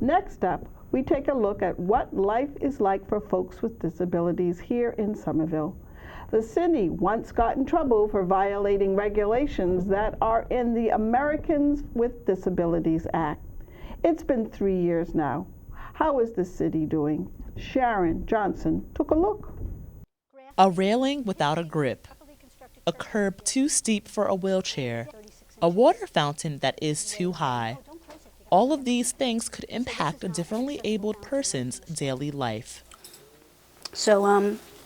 Next up, we take a look at what life is like for folks with disabilities here in Somerville. The city once got in trouble for violating regulations that are in the Americans with Disabilities Act. It's been 3 years now. How is the city doing? Sharon Johnson took a look. A railing without a grip, a curb too steep for a wheelchair, a water fountain that is too high. All of these things could impact a differently abled person's daily life. So, I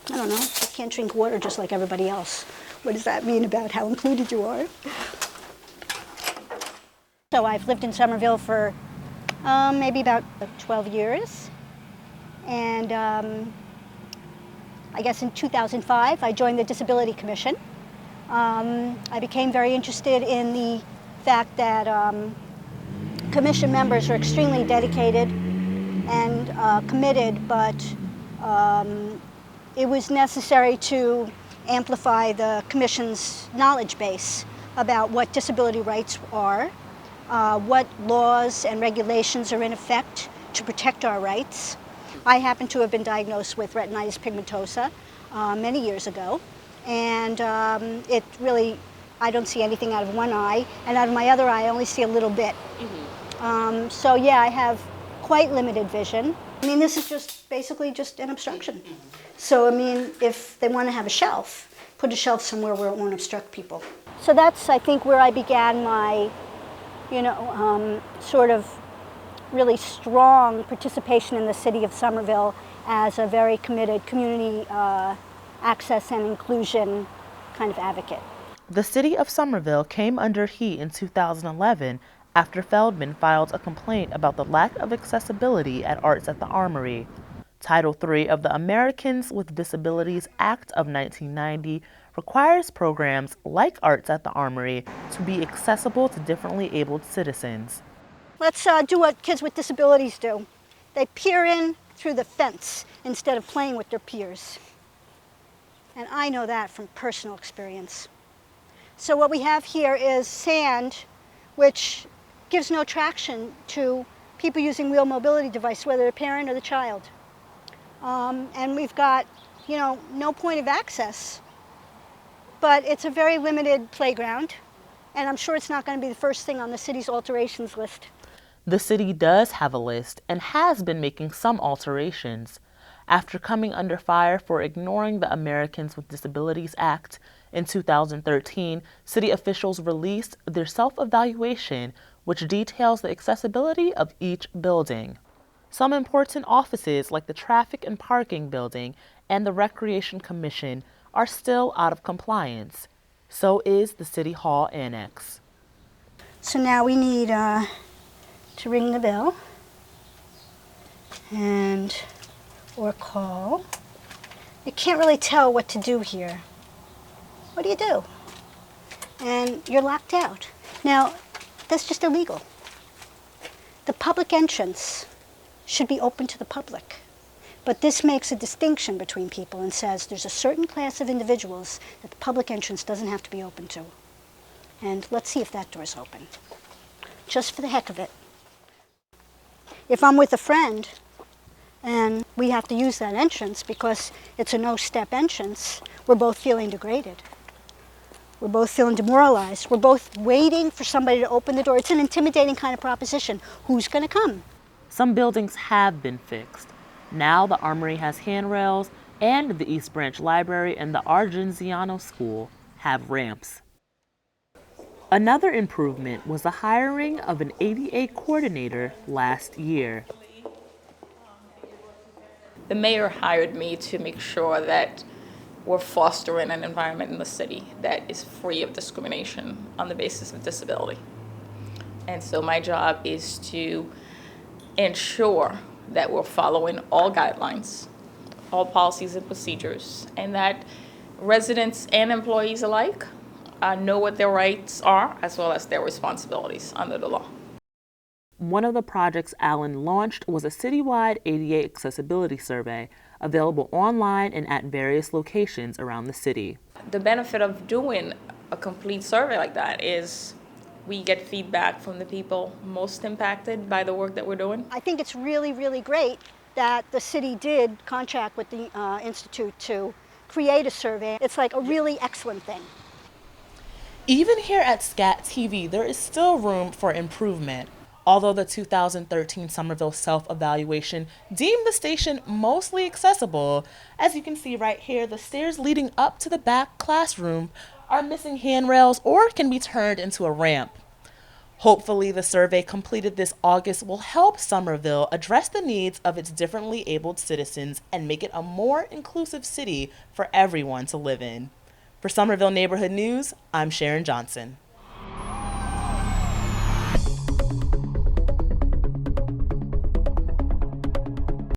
don't know, I can't drink water just like everybody else. What does that mean about how included you are? So I've lived in Somerville for maybe about 12 years. And I guess in 2005, I joined the Disability Commission. I became very interested in the fact that commission members are extremely dedicated and committed, but it was necessary to amplify the commission's knowledge base about what disability rights are, what laws and regulations are in effect to protect our rights. I happen to have been diagnosed with retinitis pigmentosa many years ago, and it really, I don't see anything out of one eye, and out of my other eye I only see a little bit. So yeah, I have quite limited vision. I mean, this is just basically just an obstruction. So I mean, if they want to have a shelf, put a shelf somewhere where it won't obstruct people. So that's, I think, where I began my, sort of really strong participation in the city of Somerville as a very committed community access and inclusion kind of advocate. The city of Somerville came under heat in 2011 after Feldman filed a complaint about the lack of accessibility at Arts at the Armory. Title III of the Americans with Disabilities Act of 1990 requires programs like Arts at the Armory to be accessible to differently abled citizens. Let's do what kids with disabilities do. They peer in through the fence instead of playing with their peers. And I know that from personal experience. So what we have here is sand, which gives no traction to people using wheel mobility device, whether the parent or the child. And we've got, no point of access. But it's a very limited playground, and I'm sure it's not going to be the first thing on the city's alterations list. The city does have a list and has been making some alterations. After coming under fire for ignoring the Americans with Disabilities Act in 2013, city officials released their self-evaluation, which details the accessibility of each building. Some important offices like the Traffic and Parking Building and the Recreation Commission are still out of compliance. So is the City Hall Annex. So now we need to ring the bell or call. You can't really tell what to do here. What do you do? And you're locked out. Now, that's just illegal. The public entrance should be open to the public. But this makes a distinction between people and says there's a certain class of individuals that the public entrance doesn't have to be open to. And let's see if that door's open, just for the heck of it. If I'm with a friend and we have to use that entrance because it's a no-step entrance, we're both feeling degraded. We're both feeling demoralized. We're both waiting for somebody to open the door. It's an intimidating kind of proposition. Who's going to come? Some buildings have been fixed. Now the Armory has handrails, and the East Branch Library and the Argenziano School have ramps. Another improvement was the hiring of an ADA coordinator last year. The mayor hired me to make sure that we're fostering an environment in the city that is free of discrimination on the basis of disability. And so my job is to ensure that we're following all guidelines, all policies and procedures, and that residents and employees alike know what their rights are as well as their responsibilities under the law. One of the projects Allen launched was a citywide ADA accessibility survey available online and at various locations around the city. The benefit of doing a complete survey like that is we get feedback from the people most impacted by the work that we're doing. I think it's really, really great that the city did contract with the Institute to create a survey. It's like a really excellent thing. Even here at SCAT TV, there is still room for improvement. Although the 2013 Somerville self-evaluation deemed the station mostly accessible, as you can see right here, the stairs leading up to the back classroom are missing handrails or can be turned into a ramp. Hopefully, the survey completed this August will help Somerville address the needs of its differently abled citizens and make it a more inclusive city for everyone to live in. For Somerville Neighborhood News, I'm Sharon Johnson.